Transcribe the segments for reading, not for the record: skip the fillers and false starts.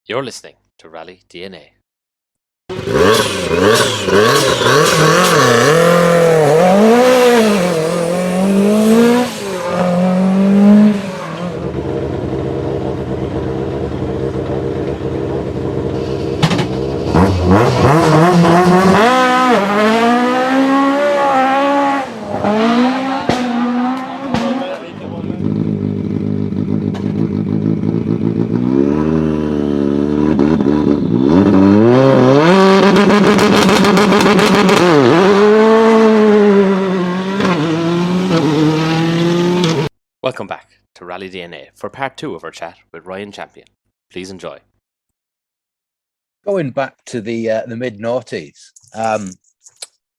You're listening to Rally DNA. Welcome back to Rally DNA for part 2 of our chat with Ryan Champion. Please enjoy. Going back to the mid-noughties,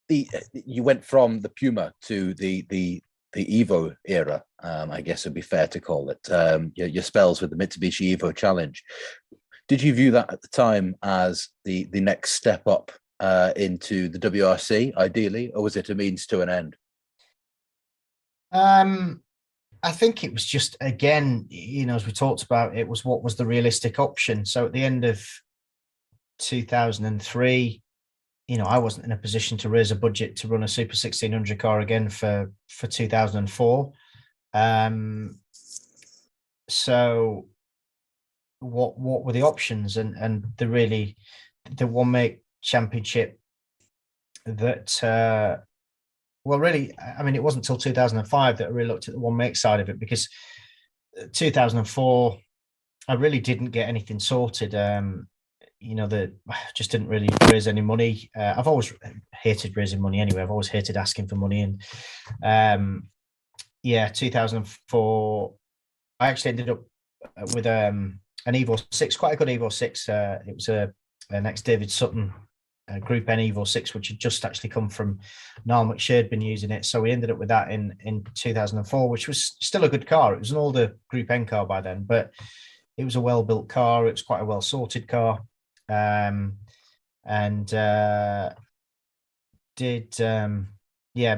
you went from the Puma to the Evo era. I guess it'd be fair to call it. Your spells with the Mitsubishi Evo Challenge. Did you view that at the time as the next step up into the WRC, ideally, or was it a means to an end? I think it was just, again, as we talked about, it was what was the realistic option. So at the end of 2003, I wasn't in a position to raise a budget to run a Super 1600 car again for 2004. So what were the options? And the one make championship that, really, I mean, it wasn't until 2005 that I really looked at the one make side of it, because 2004, I really didn't get anything sorted. That I just didn't really raise any money. I've always hated raising money anyway. I've always hated asking for money. And 2004, I actually ended up with an Evo 6, quite a good Evo 6. It was an ex-David Sutton Group N Evo 6, which had just actually come from Niall McShea, had been using it. So we ended up with that in 2004, which was still a good car. It was an older Group N car by then, but it was a well-built car. It was quite a well-sorted car. Did the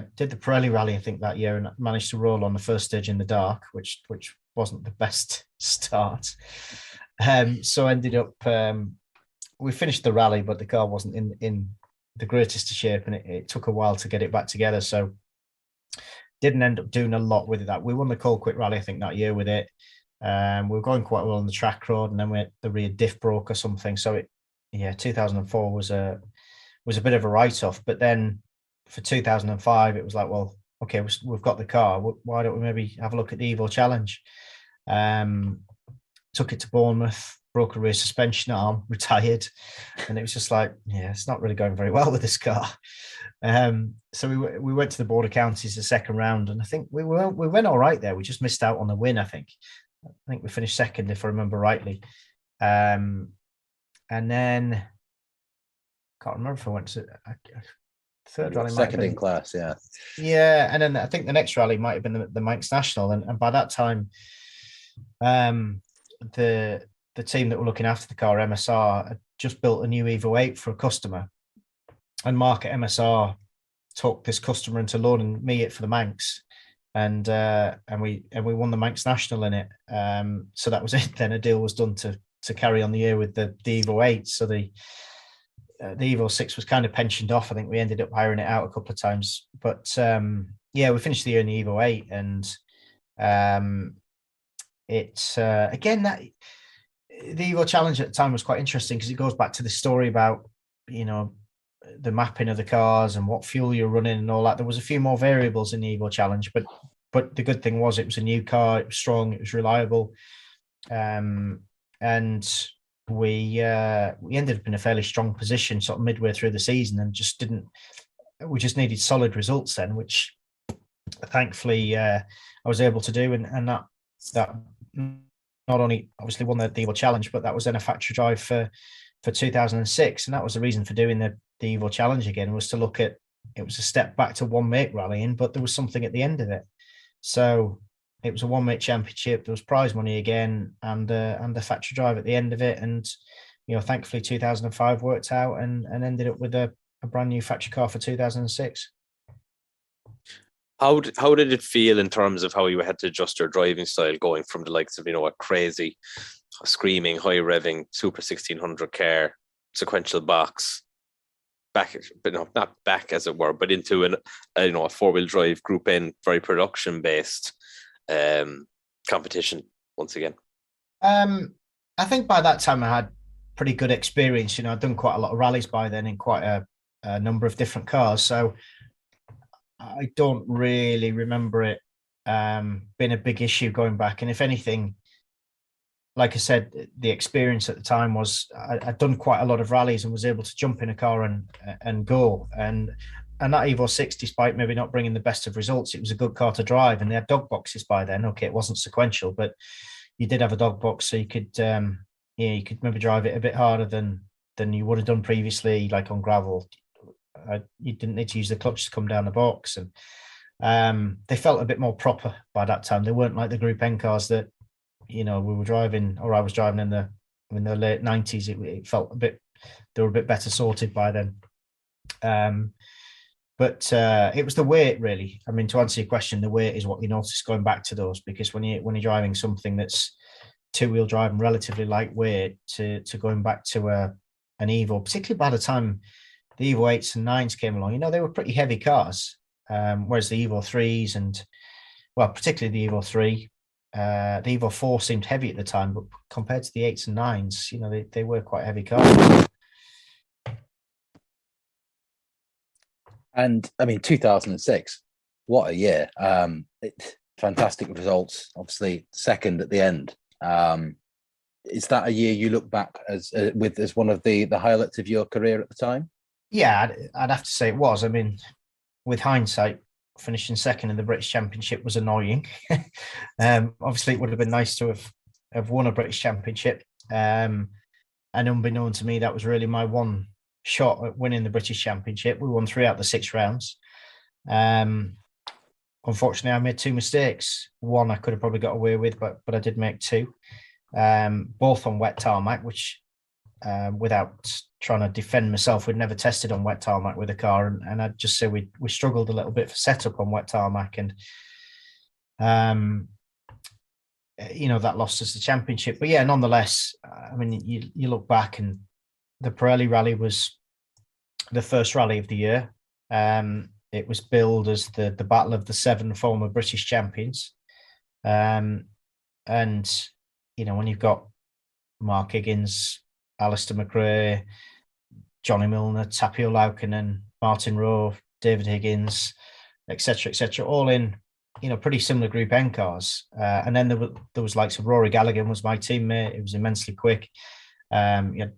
Pirelli Rally, I think, that year, and managed to roll on the first stage in the dark, which wasn't the best start. So ended up, we finished the rally, but the car wasn't in the greatest of shape, and it took a while to get it back together. So didn't end up doing a lot with it. We won the Colquitt Rally, I think, that year with it. We were going quite well on the track road, and then the rear diff broke or something. So 2004 was a bit of a write-off. But then for 2005, it was like, well, okay, we've got the car. Why don't we maybe have a look at the Evo Challenge? Took it to Bournemouth, broke a rear suspension arm, retired, and it was just like, it's not really going very well with this car. So we went to the Border Counties the second round, and I think we went all right there. We just missed out on the win. I think we finished second, if I remember rightly. And then I can't remember if I went to third rally. Second in class, yeah. Yeah, and then I think the next rally might have been the Manx National, and by that time, the team that were looking after the car, MSR, had just built a new Evo 8 for a customer, and Mark at MSR took this customer into loaning me it for the Manx, and we won the Manx National in it. So that was it. Then a deal was done to carry on the year with the Evo 8. So the Evo 6 was kind of pensioned off. I think we ended up hiring it out a couple of times, but we finished the year in the Evo 8, and it's again, that the Evo Challenge at the time was quite interesting, because it goes back to the story about the mapping of the cars and what fuel you're running and all that. There was a few more variables in the Evo Challenge, but the good thing was it was a new car, it was strong, it was reliable, and we ended up in a fairly strong position sort of midway through the season, and we just needed solid results then, which thankfully I was able to do, and that not only obviously won the Evo Challenge, but that was then a factory drive for 2006, and that was the reason for doing the Evo Challenge again, was to look at, it was a step back to one make rallying, but there was something at the end of it. So it was a one make championship, there was prize money again, and the factory drive at the end of it, and thankfully 2005 worked out and ended up with a brand new factory car for 2006. How did it feel in terms of how you had to adjust your driving style, going from the likes of a crazy screaming, high revving, super 1600 car, sequential box, back, but no, not back as it were, but into a 4-wheel drive Group N, very production based competition once again. I think by that time I had pretty good experience. I'd done quite a lot of rallies by then in quite a number of different cars, so I don't really remember it being a big issue going back. And if anything, like I said, the experience at the time was I'd done quite a lot of rallies and was able to jump in a car and go. And that Evo 6, despite maybe not bringing the best of results, it was a good car to drive. And they had dog boxes by then. Okay, it wasn't sequential, but you did have a dog box, so you could you could maybe drive it a bit harder than you would have done previously, like on gravel. You didn't need to use the clutch to come down the box, and they felt a bit more proper by that time. They weren't like the Group N cars that we were driving, or I was driving in the late 90s. It felt they were a bit better sorted by then. But it was the weight, really. I mean, to answer your question, the weight is what you notice going back to those, because when you're driving something that's 2-wheel drive and relatively lightweight to going back to an Evo, particularly by the time the Evo 8s and 9s came along, they were pretty heavy cars. Whereas the Evo 3s and, well, particularly the Evo 3, the Evo 4 seemed heavy at the time, but compared to the 8s and 9s, they were quite heavy cars. And I mean, 2006, what a year. Fantastic results, obviously second at the end. Is that a year you look back as one of the highlights of your career at the time? Yeah, I'd have to say it was. I mean, with hindsight, finishing second in the British Championship was annoying. Obviously, it would have been nice to have won a British Championship. And unbeknown to me, that was really my one shot at winning the British Championship. We won 3 out of the 6 rounds. Unfortunately, I made 2 mistakes. One I could have probably got away with, but I did make 2, both on wet tarmac, which, without trying to defend myself, we'd never tested on wet tarmac with a car, and I'd just say we struggled a little bit for setup on wet tarmac, and that lost us the championship. But yeah, nonetheless, I mean, you look back, and the Pirelli rally was the first rally of the year. It was billed as the battle of the 7 former British champions. And, when you've got Mark Higgins, Alistair McRae, Johnny Milner, Tapio Laukkanen, Martin Rowe, David Higgins, etc., all in, pretty similar Group N cars. And then there was likes of Rory Gallagher was my teammate. It was immensely quick. You had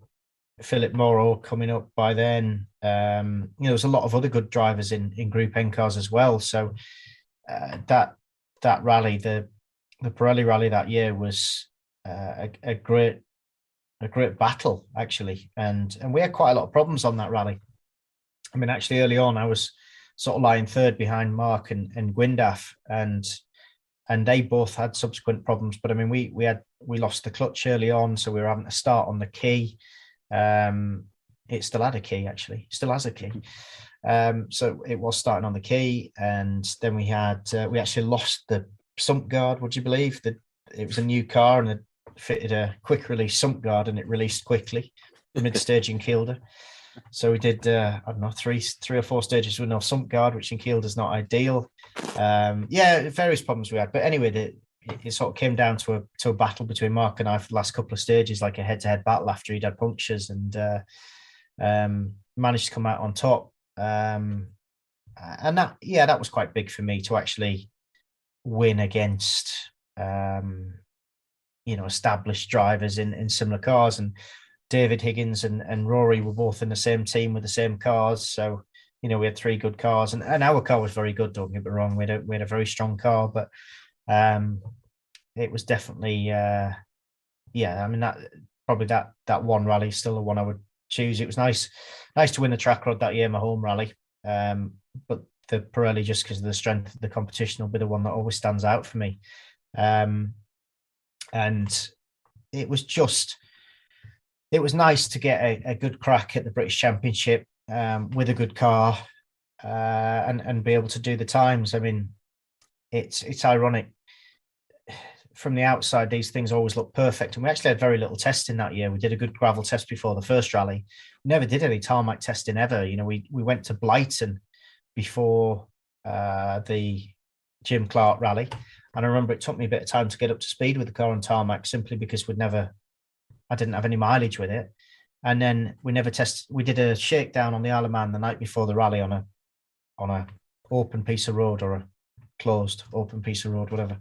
Philip Morrow coming up by then. There was a lot of other good drivers in Group N cars as well. So that rally, the Pirelli rally that year, was a great battle, actually, and we had quite a lot of problems on that rally. I mean, actually, early on, I was sort of lying third behind Mark and Gwyndaf, and they both had subsequent problems. But I mean, we lost the clutch early on, so we were having to start on the key. It still had a key, actually, still has a key. So it was starting on the key, and then we actually lost the sump guard. Would you believe that it was a new car and it fitted a quick release sump guard, and it released quickly mid-stage in Kielder. So we did, I don't know, 3 or 4 stages with no sump guard, which in Kielder is not ideal. Various problems we had. But anyway, it sort of came down to a battle between Mark and I for the last couple of stages, like a head-to-head battle after he'd had punctures, and managed to come out on top. And that was quite big for me to actually win against established drivers in similar cars. And David Higgins and Rory were both in the same team with the same cars, so we had 3 good cars, and our car was very good, don't get me wrong. We had a very strong car, but it was definitely I mean, that one rally is still the one I would choose. It was nice to win the track rod that year, my home rally, but the Pirelli, just because of the strength of the competition, will be the one that always stands out for me. And it was nice to get a good crack at the British Championship with a good car, and be able to do the times. I mean, it's ironic. from the outside, these things always look perfect. And we actually had very little testing that year. We did a good gravel test before the first rally. We never did any tarmac testing ever. You know, we went to Blyton before the Jim Clark rally. And I remember it took me a bit of time to get up to speed with the car on tarmac, simply because I didn't have any mileage with it. And then we never tested. We did a shakedown on the Isle of Man the night before the rally on a open piece of road, or a closed open piece of road, whatever.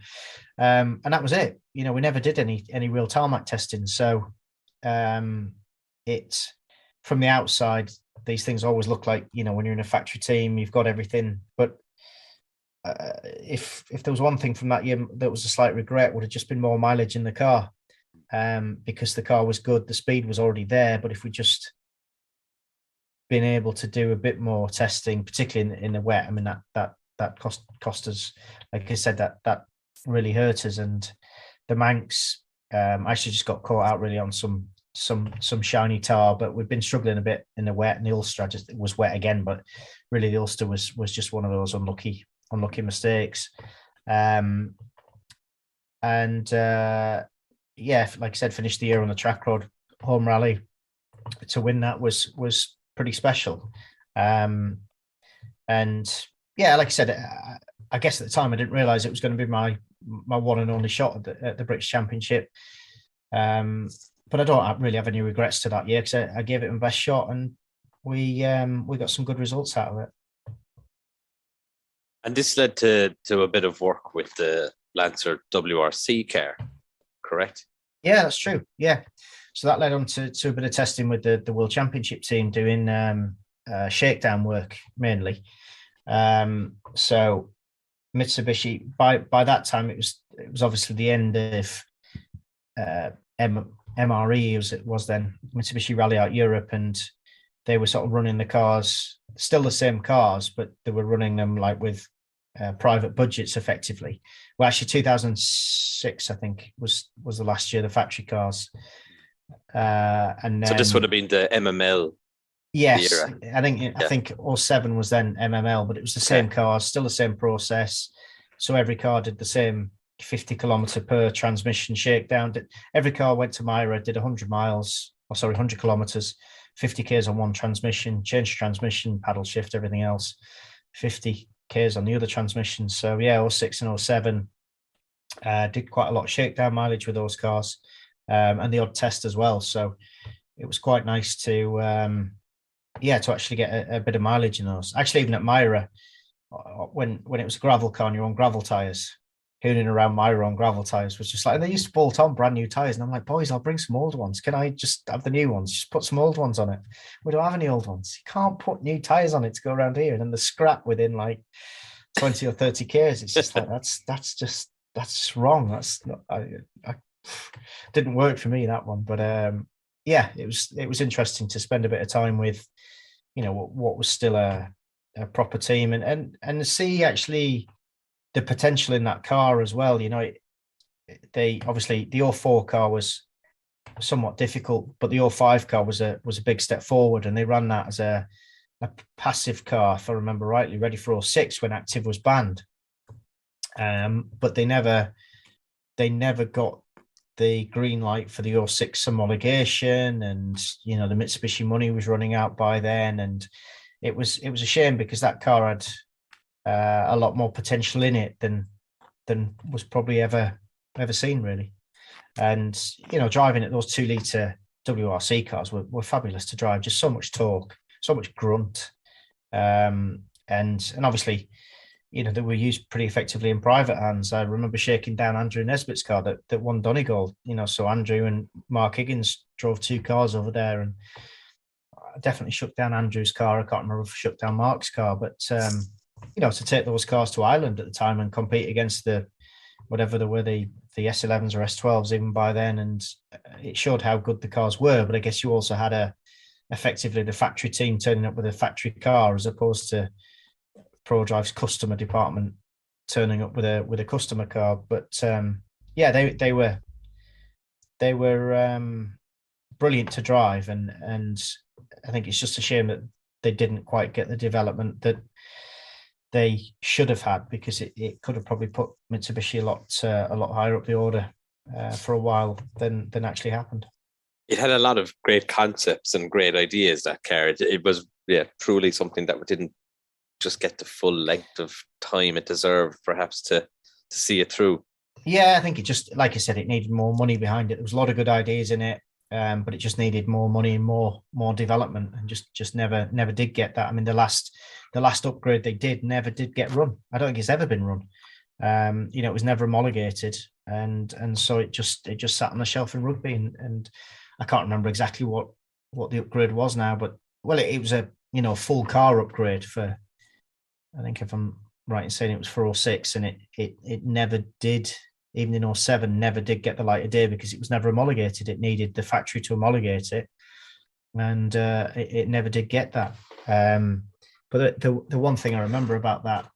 And that was it. You know, we never did any real tarmac testing. So it's from the outside, these things always look like, you know, when you're in a factory team, you've got everything. But if there was one thing from that year that was a slight regret, would have just been more mileage in the car, because the car was good, the speed was already there. But if we just been able to do a bit more testing, particularly in the wet, I mean, that cost us, like I said, that really hurt us. And the Manx actually just got caught out really on some shiny tar, but we've been struggling a bit in the wet, and the Ulster just was wet again. But really, the Ulster was just one of those unlucky mistakes. Yeah, like I said, finished the year on the track road home rally. To win that was pretty special. And yeah, like I said, I guess at the time I didn't realise it was going to be my one and only shot at the British Championship. But I don't really have any regrets to that year, because I gave it my best shot, and we got some good results out of it. And this led to a bit of work with the Lancer WRC car, correct? Yeah, that's true. Yeah. So that led on to a bit of testing with the World Championship team, doing shakedown work mainly. So Mitsubishi, by that time, it was obviously the end of MRE, as it was then, Mitsubishi Rally Out Europe, and they were sort of running the cars, still the same cars, but they were running them like with private budgets, effectively. Well, actually, 2006, I think, was the last year, the factory cars. And then, so this would have been the MML. Yes, era. I think 07 was then MML, but it was the same cars, still the same process. So every car did the same 50 kilometer per transmission shakedown. Every car went to Myra, did 100 kilometers, 50 k's on one transmission, changed transmission, paddle shift, everything else, 50 k's on the other transmission. So yeah, 06 and 07 did quite a lot of shakedown mileage with those cars, and the odd test as well. So it was quite nice to actually get a bit of mileage in those. Actually, even at Myra, when it was a gravel car and you're on gravel tires, hooning around Myra on gravel tires was just like, and they used to bolt on brand new tires, and I'm like, boys, I'll bring some old ones. Can I just have the new ones? Just put some old ones on it. We don't have any old ones. You can't put new tires on it to go around here, and then the scrap within like 20 or 30 k's. It's just like that's just wrong. That's not, I didn't work for me, that one. But yeah, it was interesting to spend a bit of time with, you know, what was still a proper team, and see actually the potential in that car as well. You know, they obviously, the 04 car was somewhat difficult, but the 05 car was a big step forward, and they ran that as a passive car, if I remember rightly, ready for 06 when active was banned. But they never got the green light for the 06 homologation, and you know, the Mitsubishi money was running out by then, and it was a shame, because that car had a lot more potential in it than was probably ever seen, really. And you know, driving at those 2-litre WRC cars were fabulous to drive. Just so much torque, so much grunt, and obviously, you know, they were used pretty effectively in private hands. I remember shaking down Andrew Nesbitt's car that won Donegal. You know, so Andrew and Mark Higgins drove 2 cars over there, and I definitely shook down Andrew's car. I can't remember if I shook down Mark's car, but you know, to take those cars to Ireland at the time and compete against the whatever there were, the S11s or S12s even by then, and it showed how good the cars were. But I guess you also had effectively the factory team turning up with a factory car, as opposed to ProDrive's customer department turning up with a customer car. But yeah, they were brilliant to drive, and I think it's just a shame that they didn't quite get the development that they should have had, because it could have probably put Mitsubishi a lot higher up the order for a while than actually happened. It had a lot of great concepts and great ideas, that car. It was truly something that didn't just get the full length of time it deserved, perhaps, to see it through. Yeah, I think it just, like I said, it needed more money behind it. There was a lot of good ideas in it, but it just needed more money and more development, and just never did get that. I mean, the last upgrade they did never did get run. I don't think it's ever been run. It was never homologated, and so it just sat on the shelf in rugby, and I can't remember exactly what the upgrade was now, but it was a full car upgrade for, I think, if I'm right in saying, it was for 06, and it never did, even in 07, never did get the light of day because it was never homologated. It needed the factory to homologate it, and it never did get that. But the one thing I remember about that,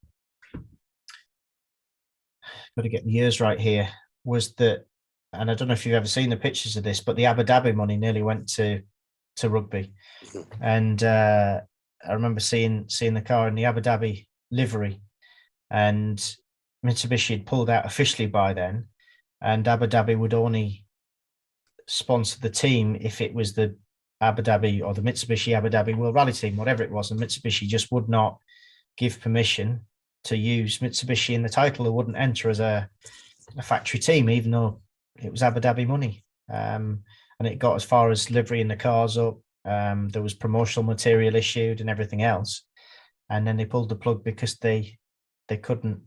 got to get the years right here, was that, and I don't know if you've ever seen the pictures of this, but the Abu Dhabi money nearly went to rugby. And I remember seeing the car in the Abu Dhabi livery, and Mitsubishi had pulled out officially by then, and Abu Dhabi would only sponsor the team if it was the Abu Dhabi or the Mitsubishi Abu Dhabi World Rally Team, whatever it was, and Mitsubishi just would not give permission to use Mitsubishi in the title. It wouldn't enter as a factory team, even though it was Abu Dhabi money. And it got as far as liverying the cars up. There was promotional material issued and everything else. And then they pulled the plug because they couldn't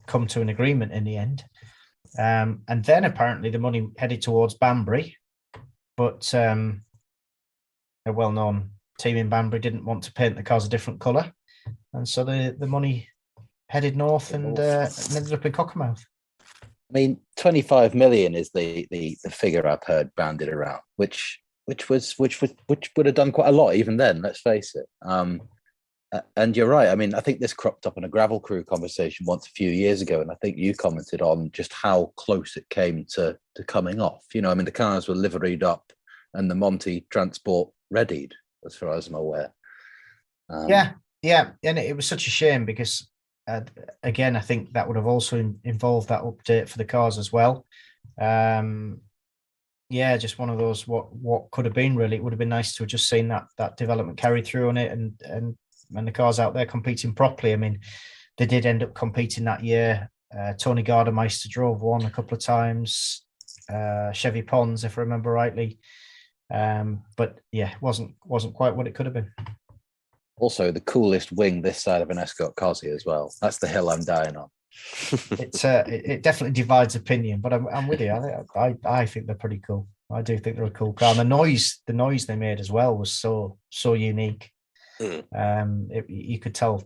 come to an agreement in the end. And then apparently the money headed towards Banbury, but a well-known team in Banbury didn't want to paint the cars a different colour. And so the money headed north and ended up in Cockermouth. I mean, 25 million is the figure I've heard banded around, which would have done quite a lot even then. Let's face it. And you're right. I mean, I think this cropped up in a gravel crew conversation once a few years ago, and I think you commented on just how close it came to coming off. I mean, the cars were liveried up and the Monty transport readied, as far as I'm aware. Yeah, and it was such a shame because. Again, I think that would have also involved that update for the cars as well. Just one of those what could have been, really. It would have been nice to have just seen that development carry through on it, and the cars out there competing properly. I mean, they did end up competing that year. Tony Gardemeister drove one a couple of times. Chevy Pons, if I remember rightly. But yeah, wasn't quite what it could have been. Also, the coolest wing this side of an Escort Cossie as well. That's the hill I'm dying on. It definitely divides opinion, but I'm with you. I think they're pretty cool. I do think they're a cool car. And the noise they made as well was so unique. You could tell,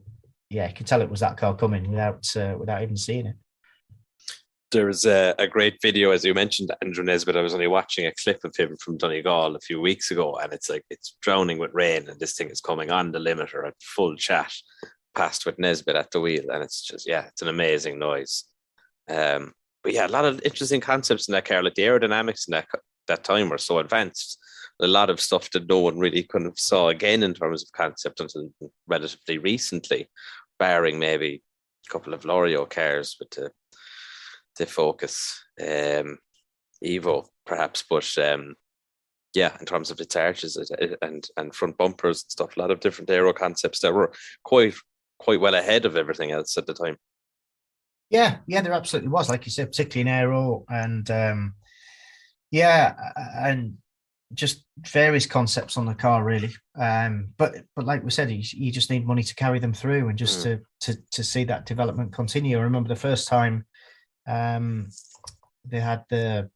it was that car coming without even seeing it. There was a great video, as you mentioned, Andrew Nesbitt. I was only watching a clip of him from Donegal a few weeks ago, and it's like it's drowning with rain, and this thing is coming on the limiter at full chat past with Nesbitt at the wheel, and it's just it's an amazing noise. But yeah, a lot of interesting concepts in that car. Like the aerodynamics in that time were so advanced. A lot of stuff that no one really kind of saw again in terms of concept until relatively recently, barring maybe a couple of L'Oreal cars with the Focus, Evo perhaps, but in terms of its arches and front bumpers and stuff, a lot of different aero concepts that were quite well ahead of everything else at the time. Yeah, there absolutely was, like you said, particularly in aero, and and just various concepts on the car, really. But like we said, you just need money to carry them through, and just to see that development continue. I remember the first time they had the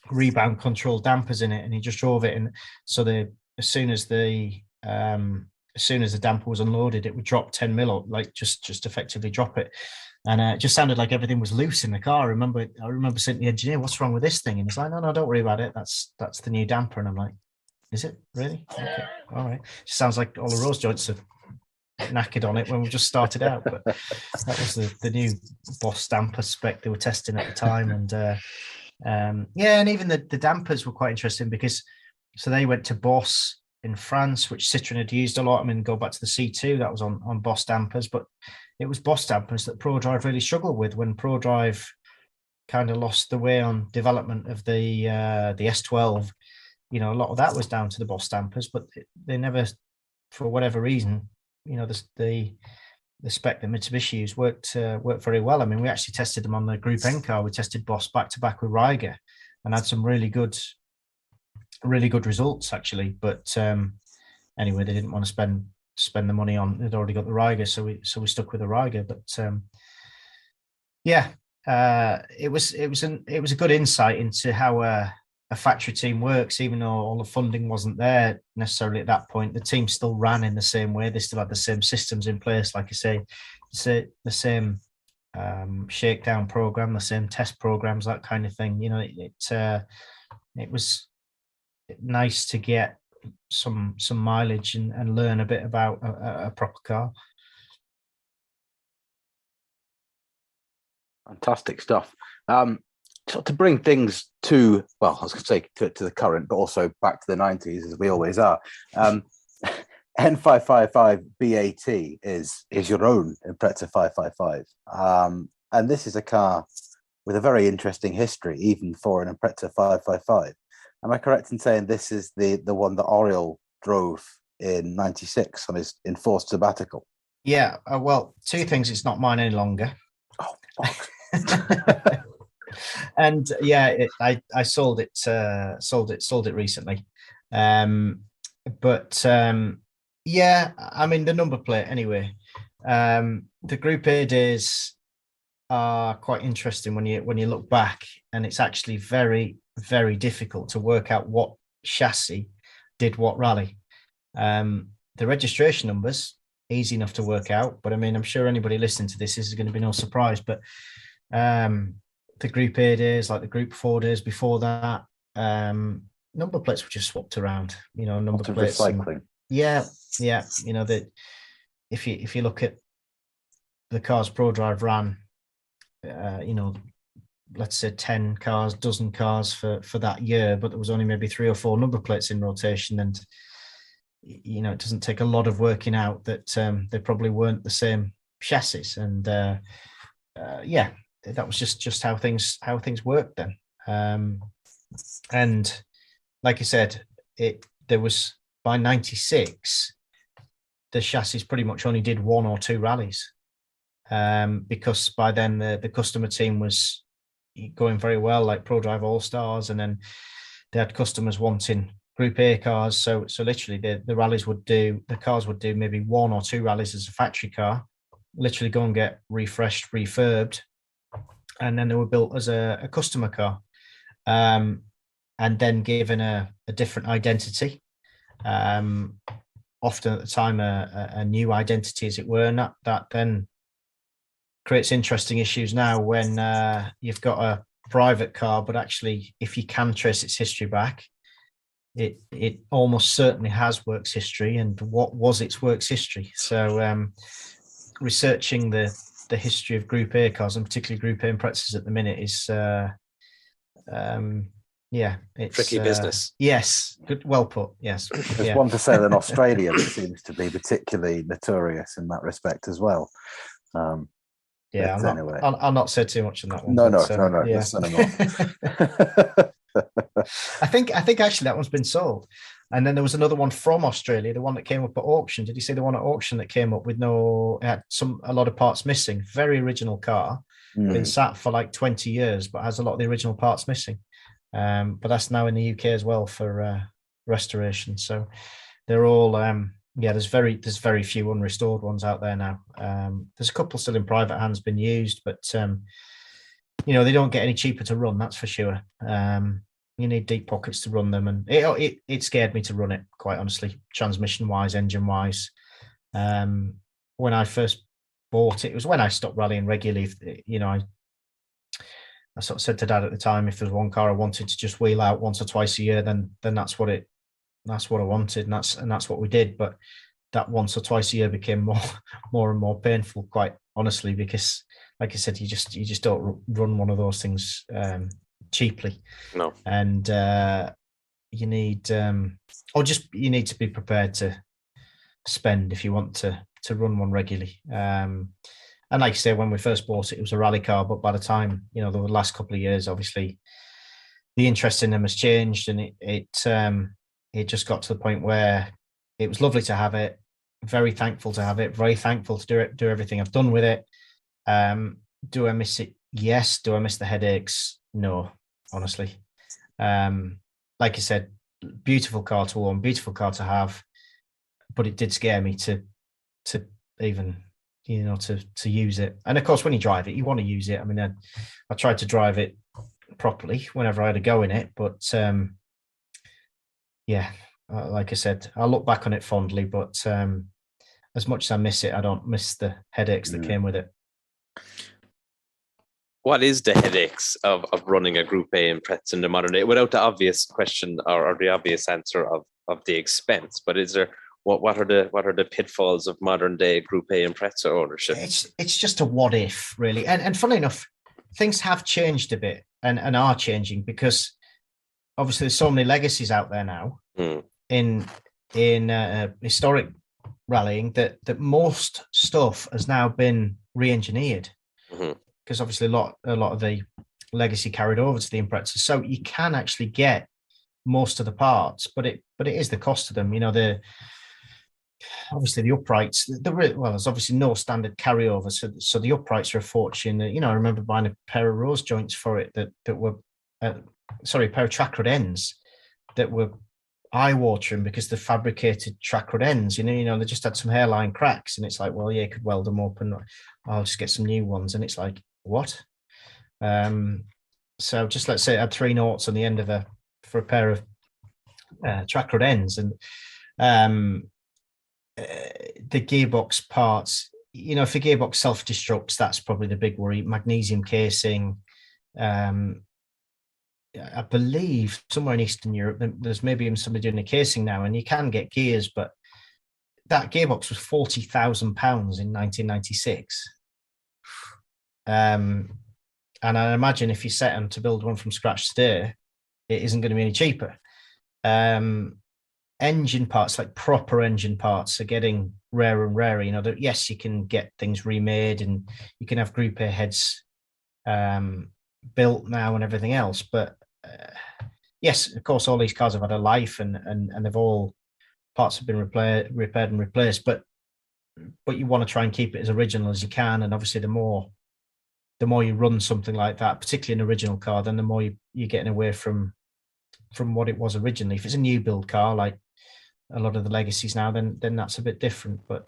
rebound control dampers in it, and he just drove it, and so as soon as the damper was unloaded, it would drop 10 mil up, like just effectively drop it, and it just sounded like everything was loose in the car. I remember saying to the engineer, "What's wrong with this thing?" And he's like, "No, don't worry about it. That's the new damper." And I'm like, "Is it really? Okay, all right." Just sounds like all the rose joints have knackered on it when we just started out, but that was the new Boss damper spec they were testing at the time. And and even the dampers were quite interesting, because so they went to Boss, in France, which Citroën had used a lot. I mean, go back to the C2, that was on Boss dampers, but it was Boss dampers that ProDrive really struggled with when ProDrive kind of lost the way on development of the S12. A lot of that was down to the Boss dampers, but they never, for whatever reason, the spec that Mitsubishi used worked very well. I mean, we actually tested them on the Group N car. We tested Boss back to back with Riga and had some really good results actually. But anyway, they didn't want to spend the money on. They'd already got the Riga, so we stuck with the Riga. But it was a good insight into how a factory team works. Even though all the funding wasn't there necessarily at that point, the team still ran in the same way. They still had the same systems in place, like I say, the same shakedown program, the same test programs, that kind of thing. It was nice to get some mileage and learn a bit about a proper car. Fantastic stuff. So to bring things to, well, I was going to say to the current, but also back to the 90s, as we always are. N555 BAT is your own Impreza 555. And this is a car with a very interesting history, even for an Impreza 555. Am I correct in saying this is the one that Oriol drove in 96 on his enforced sabbatical? Yeah, well, two things. It's not mine any longer. Oh, fuck. And yeah, I sold it recently. But yeah, I mean the number plate anyway. The Group A days are quite interesting when you look back, and it's actually very, very difficult to work out what chassis did what rally. The registration numbers, easy enough to work out, but I mean, I'm sure anybody listening to this is going to be no surprise, but the Group A days, like the Group 4 days before that, number plates were just swapped around, number plates. Recycling. Yeah. That if you look at the cars ProDrive ran, let's say 10 cars, dozen cars for that year, but there was only maybe 3 or 4 number plates in rotation, and it doesn't take a lot of working out that they probably weren't the same chassis, and that was just how things worked then. And like I said, there was, by 96, the chassis pretty much only did 1 or 2 rallies, because by then the customer team was going very well, like ProDrive All Stars, and then they had customers wanting Group A cars. So literally the cars would do maybe 1 or 2 rallies as a factory car, literally go and get refreshed, refurbed, and then they were built as a customer car, and then given a different identity, often at the time a new identity, as it were, and that then creates interesting issues now when you've got a private car, but actually, if you can trace its history back, it almost certainly has works history. And what was its works history? So researching the history of Group A cars, and particularly Group A Imprezas at the minute, is it's tricky business. Yes, good, well put. Yes, there's one to say that Australia seems to be particularly notorious in that respect as well. Anyway, I'll not say too much on that one. No. Yeah. I think actually that one's been sold. And then there was another one from Australia, the one that came up at auction. Did you see the one at auction that came up with a lot of parts missing? Very original car, been sat for like 20 years, but has a lot of the original parts missing. But that's now in the UK as well for restoration. So they're all there's very few unrestored ones out there now. There's a couple still in private hands, been used, but they don't get any cheaper to run, that's for sure. You need deep pockets to run them, and it scared me to run it, quite honestly, transmission wise, engine wise. When I first bought it was when I stopped rallying regularly. I sort of said to Dad at the time, if there's one car I wanted to just wheel out once or twice a year, then that's what I wanted, and that's what we did. But that once or twice a year became more and more painful, quite honestly, because, like I said, you just don't run one of those things cheaply. No. And you need, or just you need to be prepared to spend if you want to run one regularly. And like I say, when we first bought it, it was a rally car, but by the time, the last couple of years, obviously the interest in them has changed, and it just got to the point where it was lovely to have it, very thankful to have it, very thankful to do everything I've done with it. Do I miss it? Yes. Do I miss the headaches? No, honestly. Like I said, beautiful car to own, beautiful car to have, but it did scare me to even, to use it. And of course, when you drive it, you want to use it. I mean, I tried to drive it properly whenever I had a go in it, but like I said, I look back on it fondly, but as much as I miss it, I don't miss the headaches that came with it. What is the headaches of running a Group A Impreza in the modern day, without the obvious question or the obvious answer of the expense? But is there what are the pitfalls of modern day Group A Impreza ownership? It's just a what if, really, and funnily enough, things have changed a bit and are changing, because obviously there's so many legacies out there now in historic rallying that most stuff has now been re-engineered. Because obviously a lot of the legacy carried over to the Impreza, so you can actually get most of the parts, but it is the cost of them. Obviously the uprights. There's obviously no standard carryover, so the uprights are a fortune. I remember buying a pair of rose joints for it that were, a pair of track rod ends that were eye-watering because the fabricated track rod ends. They just had some hairline cracks, and it's like, well, yeah, you could weld them up, and I'll just get some new ones, and it's like, what? So just let's say it had 3 noughts on the end for a pair of track rod ends, and the gearbox parts. If the gearbox self-destructs, that's probably the big worry. Magnesium casing. I believe somewhere in Eastern Europe, there's maybe even somebody doing the casing now, and you can get gears, but that gearbox was £40,000 in 1996. And I imagine if you set them to build one from scratch today, it isn't going to be any cheaper. Engine parts, like proper engine parts, are getting rarer and rarer. Yes, you can get things remade, and you can have Group A heads built now and everything else. But yes, of course, all these cars have had a life, and they've all parts have been repaired and replaced. But you want to try and keep it as original as you can, and obviously the more you run something like that, particularly an original car, then the more you're getting away from what it was originally. If it's a new build car, like a lot of the legacies now, then that's a bit different. But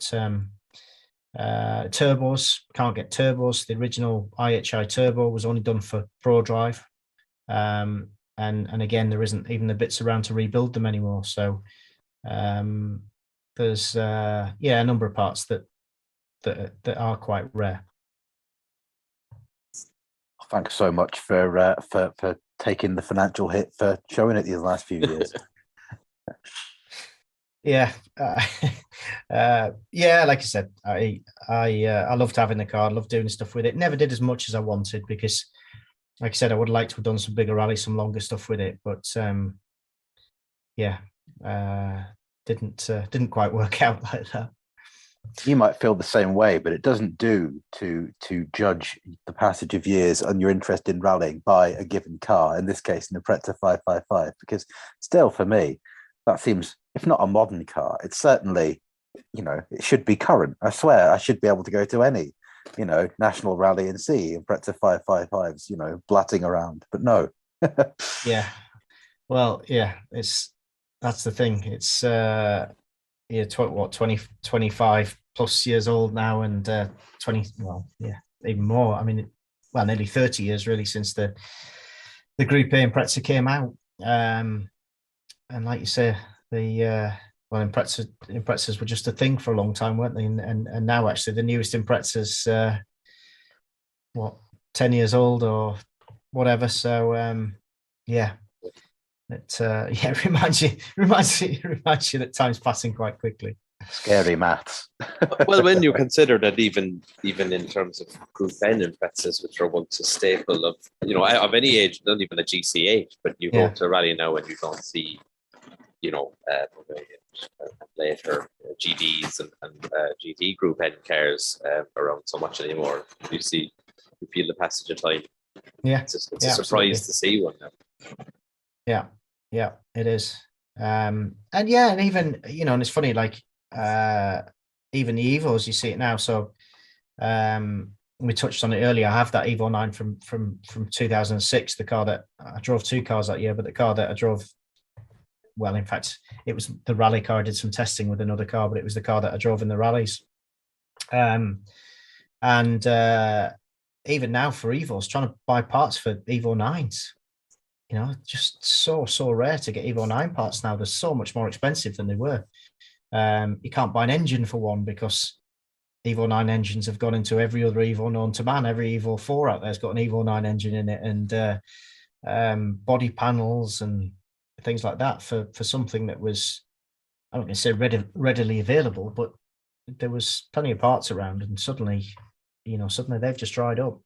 turbos, can't get turbos. The original IHI turbo was only done for Pro Drive, and again, there isn't even the bits around to rebuild them anymore. So there's a number of parts that are quite rare. Thanks so much for taking the financial hit for showing it these last few years. Like I said, I loved having the car. I loved doing stuff with it. Never did as much as I wanted, because, like I said, I would like to have done some bigger rallies, some longer stuff with it. But didn't quite work out like that. You might feel the same way, but it doesn't do to judge the passage of years on your interest in rallying by a given car, in this case an Impreza 555, because still, for me, that seems, if not a modern car, it's certainly, it should be current. I swear I should be able to go to any, national rally and see Impreza 555s, blatting around, but no. Yeah. Well, yeah, that's the thing. It's 25 plus years old now, and 20, even more. I mean, nearly 30 years really since the Group A Impreza came out. And like you say, Imprezas were just a thing for a long time, weren't they? And now actually the newest Impreza's 10 years old or whatever. So it reminds you that time's passing quite quickly. Scary maths. Well, when you consider that even in terms of Group N Imprezas, which are once a staple of any age, not even a GC8, but you go to a rally now and you don't see later GDs and GT Group N cars around so much anymore. You feel the passage of time. Yeah, it's a surprise to see one now. Yeah, it is. And even and it's funny, like even the Evos, you see it now. So we touched on it earlier. I have that Evo 9 from 2006, the car that I drove 2 cars that year, but the car that I drove, well, in fact, it was the rally car. I did some testing with another car, but it was the car that I drove in the rallies. And even now for Evos, trying to buy parts for Evo 9s, just so rare to get Evo 9 parts now. They're so much more expensive than they were. You can't buy an engine for one because Evo 9 engines have gone into every other Evo known to man. Every Evo 4 out there's got an Evo 9 engine in it, and body panels and things like that for something that was, I'm not going to say readily available, but there was plenty of parts around, and suddenly they've just dried up.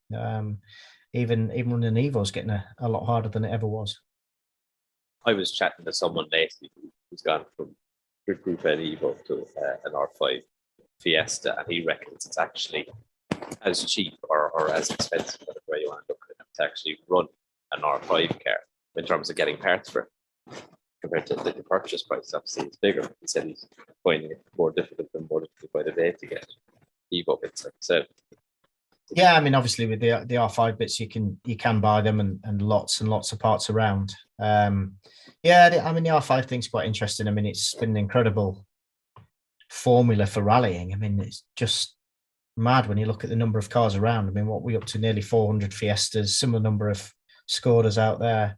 Even running Evo's getting a lot harder than it ever was. I was chatting to someone lately who's gone from Group N Evo to an R5 Fiesta, and he reckons it's actually as cheap or as expensive, whatever way you want to look at it, to actually run an R5 car in terms of getting parts for it, compared to the purchase price. Obviously, it's bigger. He said he's finding it more difficult by the day to get Evo bits, like I said. Yeah, I mean, obviously with the R5 bits, you can buy them and lots of parts around. I mean, the R5 thing's quite interesting. I mean, it's been an incredible formula for rallying. I mean, it's just mad when you look at the number of cars around. I mean, what we're up to nearly 400 Fiestas, similar number of Skodas out there.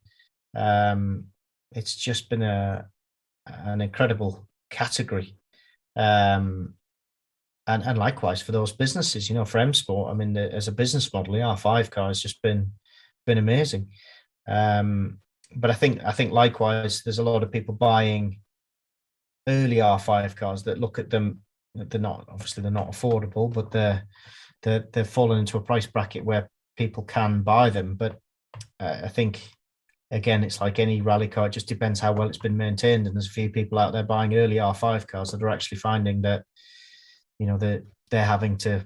It's just been an incredible category. And likewise for those businesses, for M Sport, I mean, as a business model, the R5 car has just been amazing. But I think likewise, there's a lot of people buying early R5 cars that look at them. They're not affordable, but they're fallen into a price bracket where people can buy them. But I think, again, it's like any rally car. It just depends how well it's been maintained. And there's a few people out there buying early R5 cars that are actually finding that they're having to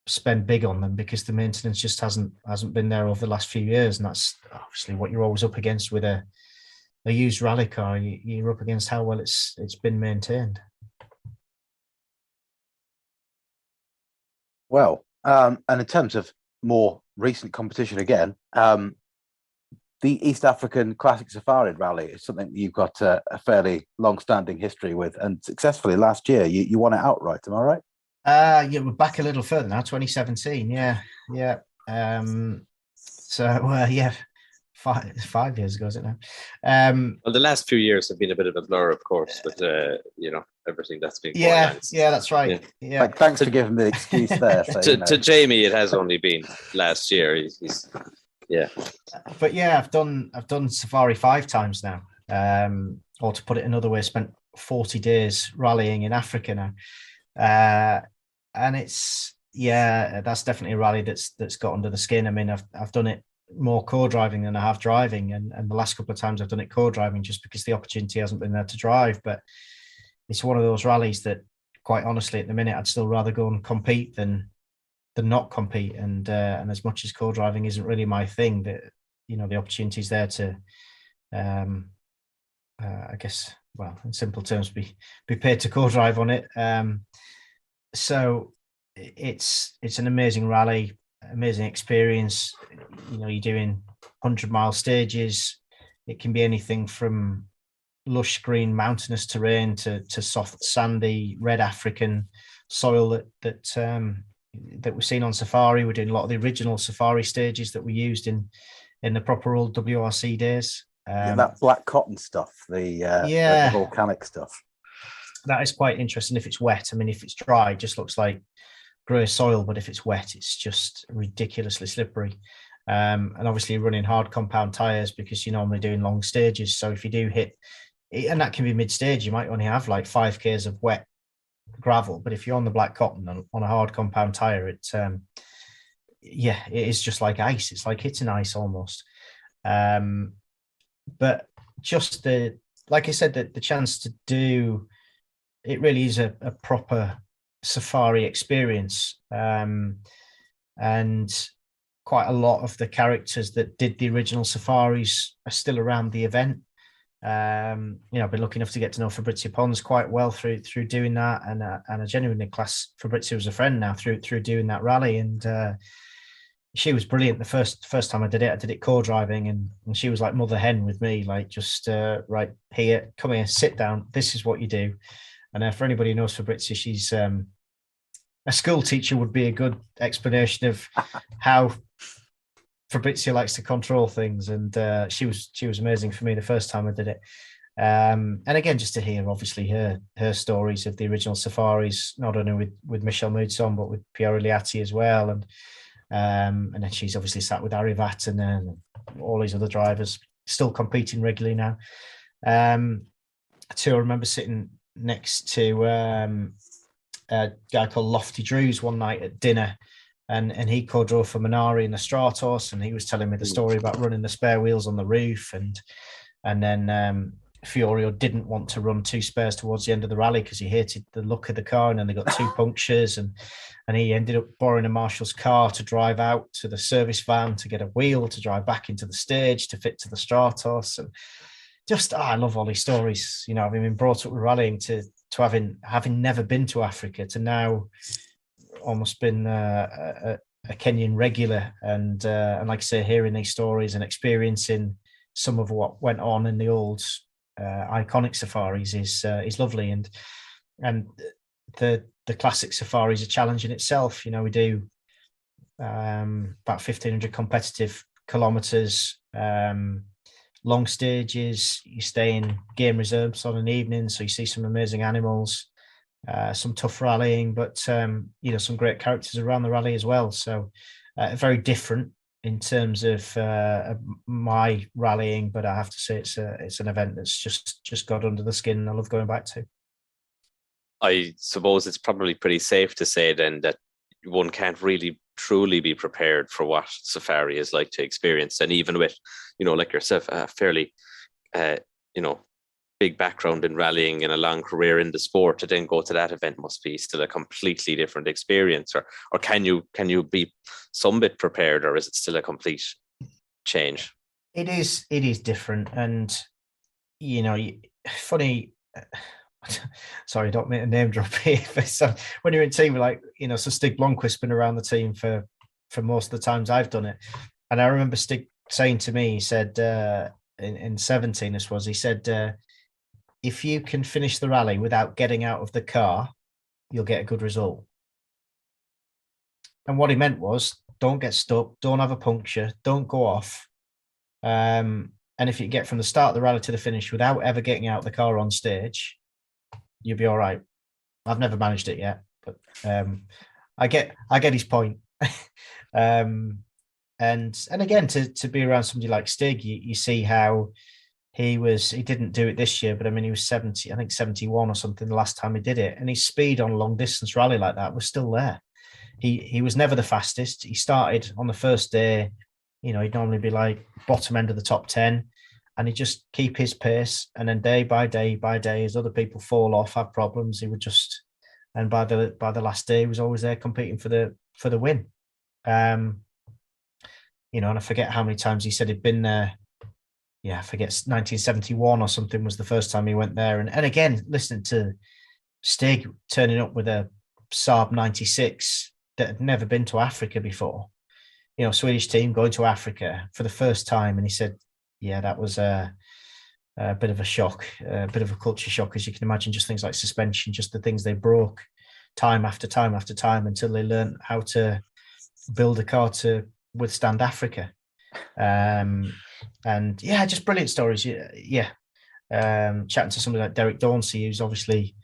spend big on them because the maintenance just hasn't been there over the last few years, and that's obviously what you're always up against with a used rally car. You're up against how well it's been maintained. Well, and in terms of more recent competition, again, the East African Classic Safari Rally is something you've got a fairly long-standing history with, and successfully last year you won it outright. Am I right? We're back a little further now, 2017. Yeah. So 5 years ago, is it now? Well, the last few years have been a bit of a blur, of course, with everything that's been going on. Yeah, that's right. Yeah. Thanks for giving me the excuse there. So, to Jamie, it has only been last year. He's But yeah, I've done Safari 5 times now. Or to put it another way, spent 40 days rallying in Africa now. And it's that's definitely a rally that's got under the skin. I mean, I've done it more co-driving than I have driving, and the last couple of times I've done it co-driving just because the opportunity hasn't been there to drive. But it's one of those rallies that, quite honestly, at the minute I'd still rather go and compete than not compete. And as much as co-driving isn't really my thing, that the opportunity's there to I guess, well, in simple terms, be paid to co-drive on it. So it's an amazing rally, amazing experience. You're doing 100-mile stages. It can be anything from lush green mountainous terrain to soft sandy red African soil that we've seen on safari. We're doing a lot of the original safari stages that we used in the proper old WRC days. That black cotton stuff, the volcanic stuff. That is quite interesting if it's wet. I mean, if it's dry, it just looks like grey soil, but if it's wet, it's just ridiculously slippery. And obviously running hard compound tyres because you're normally doing long stages. So if you do hit, and that can be mid-stage, you might only have like 5Ks of wet gravel. But if you're on the black cotton on a hard compound tyre, it is just like ice. It's like hitting ice almost. But just the like I said, that the chance to do it really is a proper safari experience. And quite a lot of the characters that did the original safaris are still around the event. I've been lucky enough to get to know Fabrizia Pons quite well through doing that, and I genuinely class Fabrizia as a friend now through doing that rally. And she was brilliant. The first time I did it co-driving, and she was like mother hen with me, like just right here, come here, sit down. This is what you do. And for anybody who knows Fabrizia, she's a school teacher would be a good explanation of how Fabrizia likes to control things. And she was amazing for me the first time I did it. And again, just to hear obviously her stories of the original safaris, not only with Michel Moudson, but with Piero Liatti as well. And then she's obviously sat with Ari Vatten and all these other drivers, still competing regularly now. I remember sitting next to a guy called Lofty Drews one night at dinner, and he co-drove for Minari in the Stratos, and he was telling me the story about running the spare wheels on the roof, and then Fiorio didn't want to run two spares towards the end of the rally because he hated the look of the car, and then they got two punctures, and he ended up borrowing a marshal's car to drive out to the service van to get a wheel to drive back into the stage to fit to the Stratos. And just I love all these stories. Having been brought up with rallying to having never been to Africa to now almost been a Kenyan regular, and like I say, hearing these stories and experiencing some of what went on in the old iconic safaris is lovely. And the classic safari is a challenge in itself. We do about 1,500 competitive kilometers, long stages. You stay in game reserves on an evening, so you see some amazing animals, some tough rallying, but some great characters around the rally as well. So very different in terms of my rallying, but I have to say it's an event that's just got under the skin and I love going back to. I suppose it's probably pretty safe to say then that one can't really truly be prepared for what safari is like to experience. And even with, like yourself, a fairly, big background in rallying and a long career in the sport, to then go to that event must be still a completely different experience. Or can you be some bit prepared, or is it still a complete change? It is different. And, funny, sorry, don't make a name drop here. So when you're in team, like, so Stig Blomqvist's been around the team for most of the times I've done it. And I remember Stig saying to me, he said, in 17, this was, he said, if you can finish the rally without getting out of the car, you'll get a good result. And what he meant was, don't get stuck, don't have a puncture, don't go off. And if you get from the start of the rally to the finish without ever getting out of the car on stage, you'll be all right. I've never managed it yet, but I get his point. And again, to be around somebody like Stig, you see how he didn't do it this year, but I mean, he was 70, I think 71 or something the last time he did it. And his speed on a long distance rally like that was still there. He was never the fastest. He started on the first day, he'd normally be like bottom end of the top 10, and he'd just keep his pace. And then day by day by day, as other people fall off, have problems, he would just, and by the last day, he was always there competing for the win. And I forget how many times he said he'd been there. Yeah, I forget, 1971 or something was the first time he went there. And again, listening to Stig turning up with a Saab 96 that had never been to Africa before, Swedish team going to Africa for the first time. And he said, yeah, that was a bit of a shock, a bit of a culture shock, as you can imagine, just things like suspension, just the things they broke time after time after time until they learned how to build a car to withstand Africa. And yeah, just brilliant stories. Yeah. Chatting to somebody like Derek Dauncey, who's obviously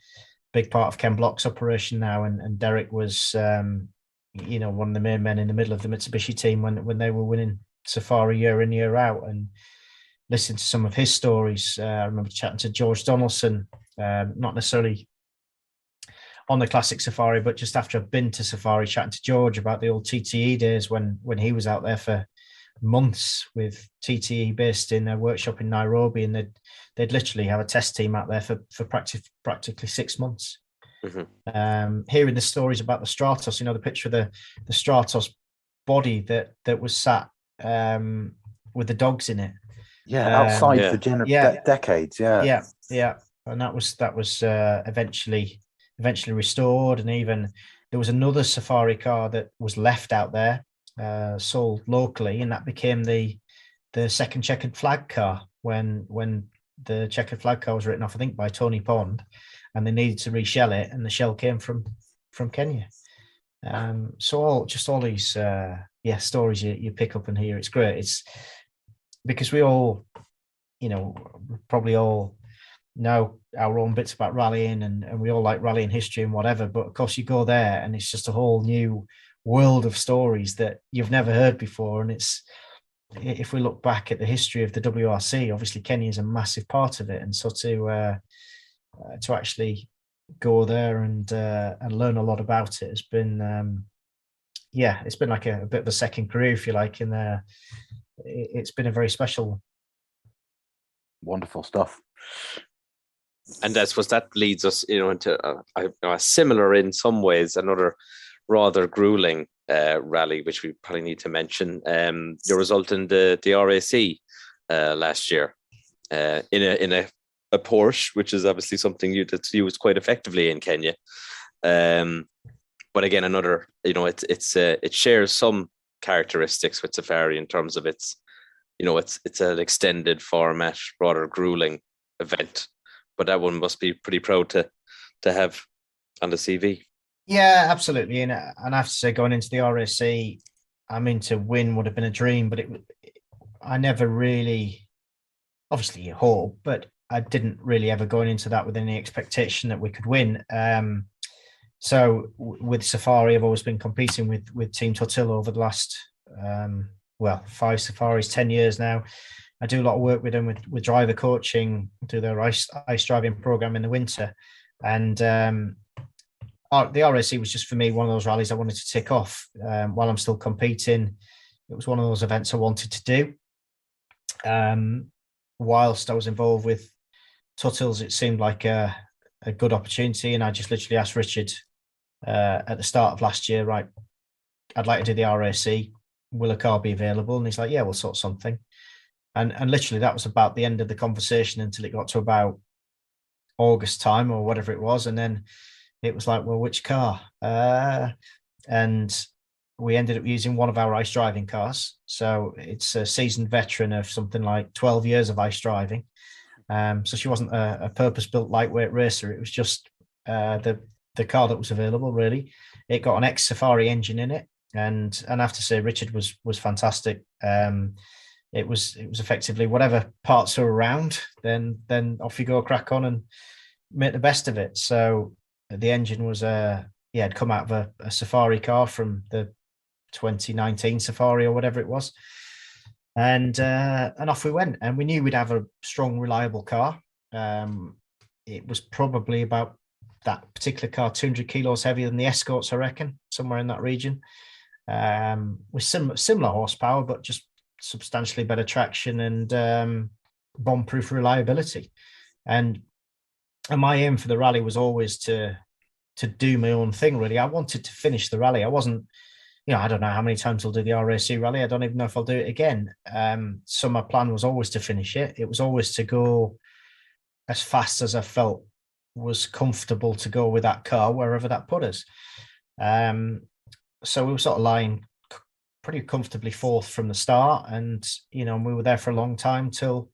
a big part of Ken Block's operation now, and Derek was one of the main men in the middle of the Mitsubishi team when they were winning Safari year in, year out, and listening to some of his stories. I remember chatting to George Donaldson, not necessarily on the classic Safari, but just after I've been to Safari, chatting to George about the old TTE days when he was out there for months with TTE based in their workshop in Nairobi, and they'd literally have a test team out there for practically 6 months. Hearing the stories about the Stratos, the picture of the Stratos body that was sat with the dogs in it. Outside for decades. Yeah. And that was eventually restored, and even there was another safari car that was left out there, sold locally, and that became the second checkered flag car when the checkered flag car was written off, I think, by Tony Pond, and they needed to reshell it, and the shell came from Kenya. So all these stories you pick up and hear. It's great. It's because we all, probably all know our own bits about rallying, and we all like rallying history and whatever, but of course you go there and it's just a whole new world of stories that you've never heard before. And if we look back at the history of the WRC, obviously Kenya is a massive part of it, and so to actually go there and learn a lot about it has been it's been like a bit of a second career, if you like, and it's been a very special, wonderful stuff. And I suppose that leads us, into a similar, in some ways, another rather grueling rally, which we probably need to mention. Your result in the RAC last year in a Porsche, which is obviously something that's used quite effectively in Kenya. But again, another, it shares some characteristics with Safari in terms of it's an extended format, rather grueling event. But that one must be pretty proud to have on the CV. Yeah, absolutely. And I have to say, going into the RAC, to win would have been a dream, but I never really, obviously you hope, but I didn't really ever going into that with any expectation that we could win. So with Safari, I've always been competing with Team Tortilla over the last, 5 safaris, 10 years now. I do a lot of work with them with driver coaching, do their ice driving program in the winter. And the RAC was just, for me, one of those rallies I wanted to tick off while I'm still competing. It was one of those events I wanted to do. Whilst I was involved with Tuttles, it seemed like a good opportunity. And I just literally asked Richard at the start of last year, right, I'd like to do the RAC. Will a car be available? And he's like, yeah, we'll sort something. And literally that was about the end of the conversation until it got to about August time or whatever it was. And then it was like, well, which car? And we ended up using one of our ice driving cars. So it's a seasoned veteran of something like 12 years of ice driving. So she wasn't a purpose-built lightweight racer. It was just the car that was available, really. It got an ex-Safari engine in it. And I have to say, Richard was fantastic. It was effectively whatever parts are around, then off you go, crack on and make the best of it. So the engine was had come out of a Safari car from the 2019 Safari or whatever it was, and off we went. And we knew we'd have a strong, reliable car. It was probably about, that particular car, 200 kilos heavier than the Escorts, I reckon, somewhere in that region, with similar horsepower, but just substantially better traction and bomb-proof reliability. And my aim for the rally was always to do my own thing, really. I wanted to finish the rally. I wasn't, I don't know how many times I'll do the RAC rally. I don't even know if I'll do it again. So my plan was always to finish it. It was always to go as fast as I felt was comfortable to go with that car, wherever that put us. So we were sort of lying pretty comfortably fourth from the start, and we were there for a long time till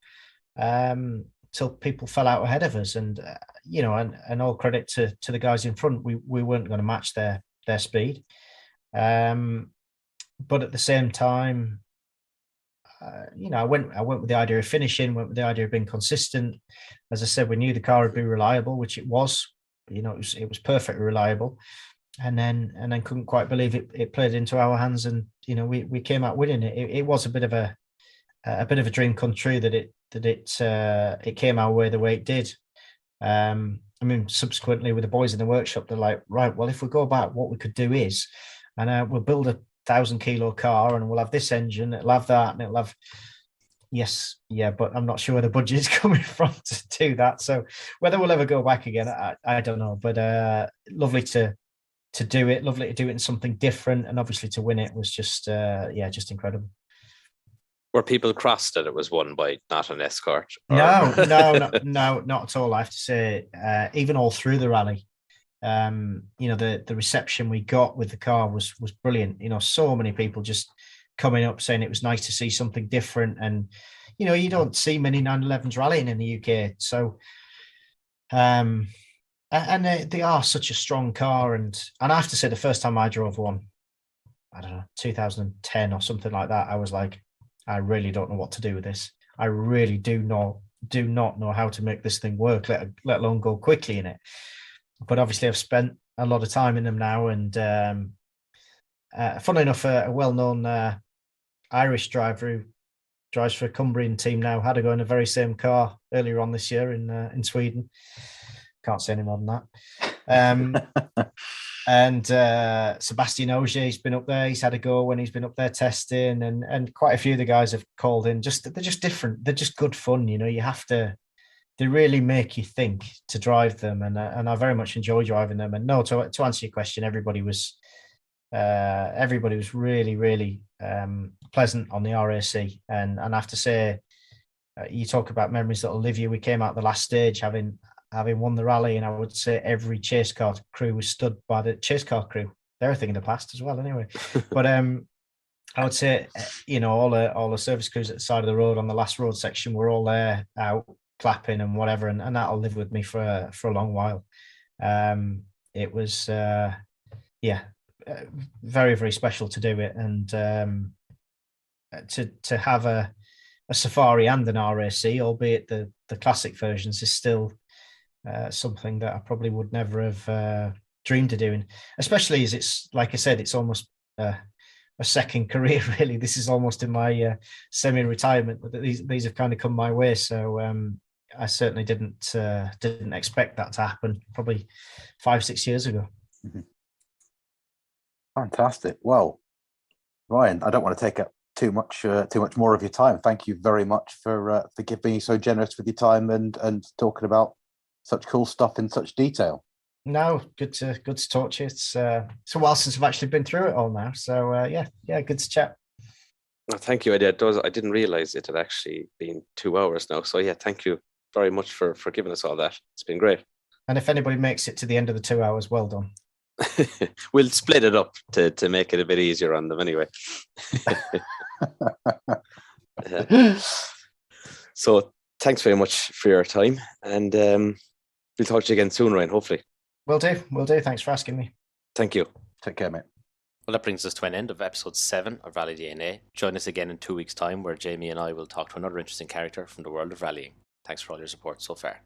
people fell out ahead of us, and and all credit to the guys in front. We weren't going to match their speed, but at the same time, I went with the idea of finishing, went with the idea of being consistent. As I said, we knew the car would be reliable, which it was. It was perfectly reliable. And then couldn't quite believe it played into our hands, and we came out winning it. It was a bit of a dream come true that it came our way the way it did. Subsequently with the boys in the workshop, they're like, right, well, if we go back, what we could do is, and we'll build 1,000-kilo car, and we'll have this engine, it'll have that, and it'll have. Yes, yeah, but I'm not sure where the budget is coming from to do that. So whether we'll ever go back again, I don't know. But lovely to do it, lovely to do it in something different, and obviously to win it was just just incredible. Were people crossed that it was won by not an escort? No, not at all. I have to say, even all through the rally, the reception we got with the car was brilliant. So many people just coming up saying it was nice to see something different, and you don't see many 911s rallying in the UK. So, and they are such a strong car, and I have to say, the first time I drove one, I don't know, 2010 or something like that, I was like, I really don't know what to do with this. I really do not know how to make this thing work, let alone go quickly in it. But obviously, I've spent a lot of time in them now, and funnily enough, a well-known Irish driver who drives for a Cumbrian team now had to go in the very same car earlier on this year in Sweden. Can't say any more than that. And Sebastian Ogier's been up there. He's had a go when he's been up there testing, and quite a few of the guys have called in. They're just different. They're just good fun. You have to. They really make you think to drive them, and I very much enjoy driving them. And no, to answer your question, everybody was really, really pleasant on the RAC, and I have to say, you talk about memories that'll live you. We came out the last stage having won the rally, and I would say every chase car crew was stood by the chase car crew. They're a thing in the past as well, anyway. But I would say, all the service crews at the side of the road on the last road section were all there out clapping and whatever, and that'll live with me for a long while. It was very, very special to do it, and to have a Safari and an RAC, albeit the classic versions, is still something that I probably would never have dreamed of doing, especially as it's, like I said, it's almost a second career, really. This is almost in my semi-retirement, but these have kind of come my way. So I certainly didn't expect that to happen probably 5-6 years ago. Mm-hmm. Fantastic. Well, Ryan, I don't want to take up too much more of your time. Thank you very much for being so generous with your time and talking about such cool stuff in such detail. No, good to talk to you. It's a while since I've actually been through it all now. So good to chat. Well, thank you. I didn't realize it had actually been 2 hours now. So yeah, thank you very much for giving us all that. It's been great. And if anybody makes it to the end of the 2 hours, well done. We'll split it up to make it a bit easier on them anyway. So thanks very much for your time, and we'll talk to you again soon, Ryan, hopefully. Will do. Thanks for asking me. Thank you. Take care, mate. Well, that brings us to an end of episode 7 of Rally DNA. Join us again in 2 weeks' time, where Jamie and I will talk to another interesting character from the world of rallying. Thanks for all your support so far.